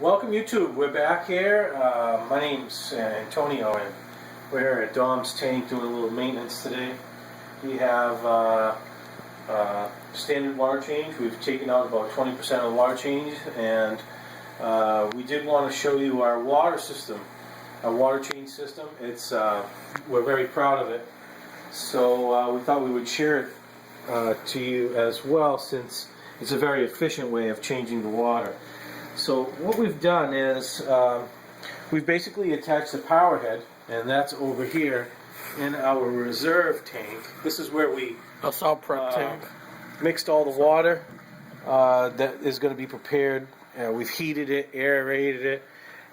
Welcome YouTube, we're back here. My name's Antonio and we're here at Dom's tank doing a little maintenance today. We have standard water change. We've taken out about 20% of the water change, and we did want to show you our water system, our water change system. It's we're very proud of it, so we thought we would share it to you as well, since it's a very efficient way of changing the water. So what we've done is we've basically attached the power head, and that's over here in our reserve tank. This is where we salt prep tank. Mixed all the water that is going to be prepared. We've heated it, aerated it,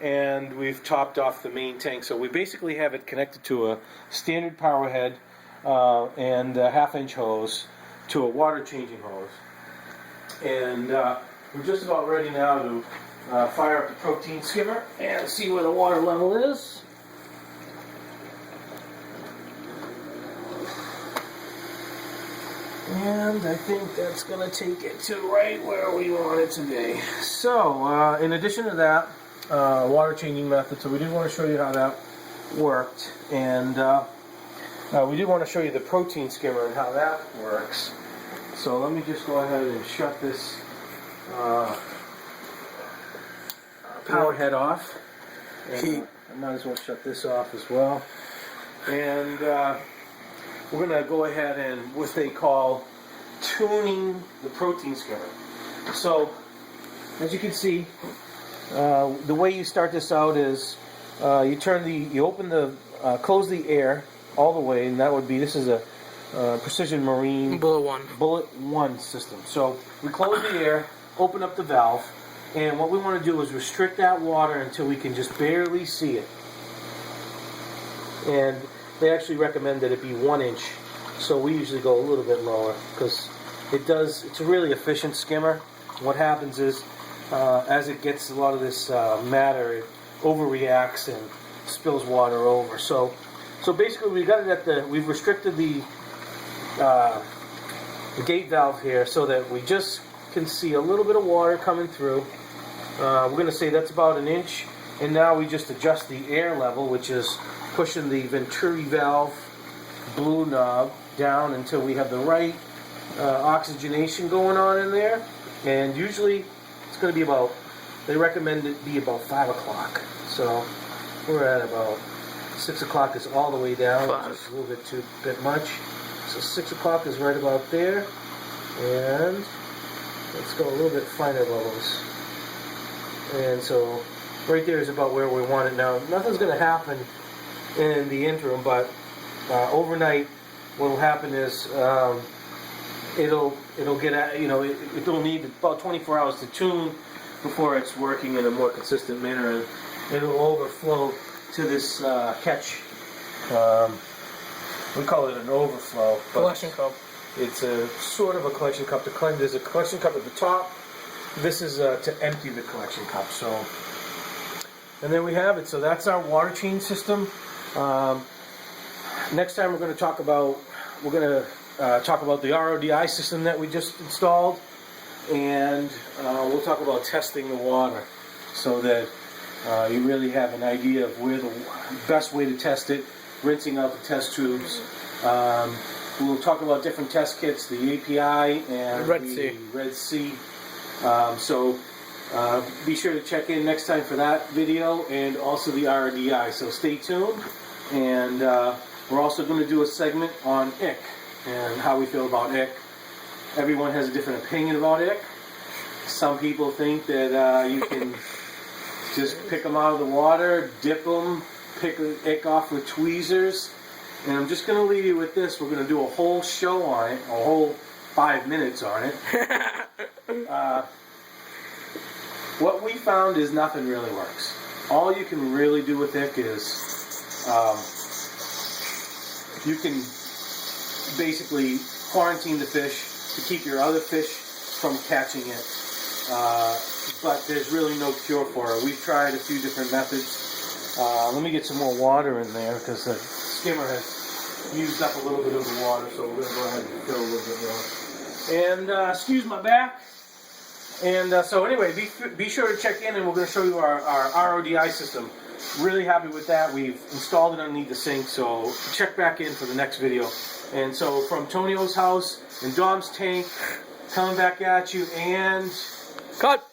and we've topped off the main tank. So we basically have it connected to a standard power head and a half-inch hose to a water changing hose. And we're just about ready now to fire up the protein skimmer and see where the water level is. And I think that's going to take it to right where we want it to be. So, in addition to that, water changing method, so we did want to show you how that worked. And we did want to show you the protein skimmer and how that works. So let me just go ahead and shut this power head off. And, I might as well shut this off as well. And we're going to go ahead and what they call tuning the protein skimmer. So, as you can see, the way you start this out is you open the, close the air all the way, and that would be, this is a Precision Marine Bullet 1 system. So we close the air, open up the valve, and what we want to do is restrict that water until we can just barely see it. And they actually recommend that it be 1 inch, so we usually go a little bit lower because it's a really efficient skimmer. What happens is as it gets a lot of this matter, it overreacts and spills water over. So basically we've restricted the gate valve here so that we just can see a little bit of water coming through. We're going to say that's about 1 inch, and now we just adjust the air level, which is pushing the Venturi valve blue knob down until we have the right oxygenation going on in there. And usually it's going to be about, they recommend it be about 5 o'clock. So we're at about 6 o'clock is all the way down, which is a little bit much. So 6 o'clock is right about there, and let's go a little bit finer levels. And so right there is about where we want it now. Nothing's going to happen in the interim, but overnight, what will happen is it'll get, it'll need about 24 hours to tune before it's working in a more consistent manner, and it'll overflow to this catch. We call it an overflow. Collection cup. It's a sort of a collection cup. There's a collection cup at the top. This is to empty the collection cup. So, and then we have it. So that's our water change system. Next time we're going to talk about the RODI system that we just installed, and we'll talk about testing the water so that you really have an idea of where the best way to test it. Rinsing out the test tubes. We'll talk about different test kits, the API and the Red Sea. So be sure to check in next time for that video, and also the RDI. So stay tuned, and we're also going to do a segment on ick and how we feel about ick. Everyone has a different opinion about ick. Some people think that you can just pick them out of the water, dip them, pick the ick off with tweezers, and I'm just going to leave you with this. We're going to do a whole show on it, a whole 5 minutes on it. What we found is nothing really works. All you can really do with ick is you can basically quarantine the fish to keep your other fish from catching it, but there's really no cure for it. We've tried a few different methods. Let me get some more water in there because the skimmer has used up a little bit of the water, so we're going to go ahead and fill a little bit more. And excuse my back. And so anyway, be sure to check in, and we're going to show you our RODI system. Really happy with that. We've installed it underneath the sink, so check back in for the next video. And so from Tonio's house and Dom's tank, coming back at you, and Cut.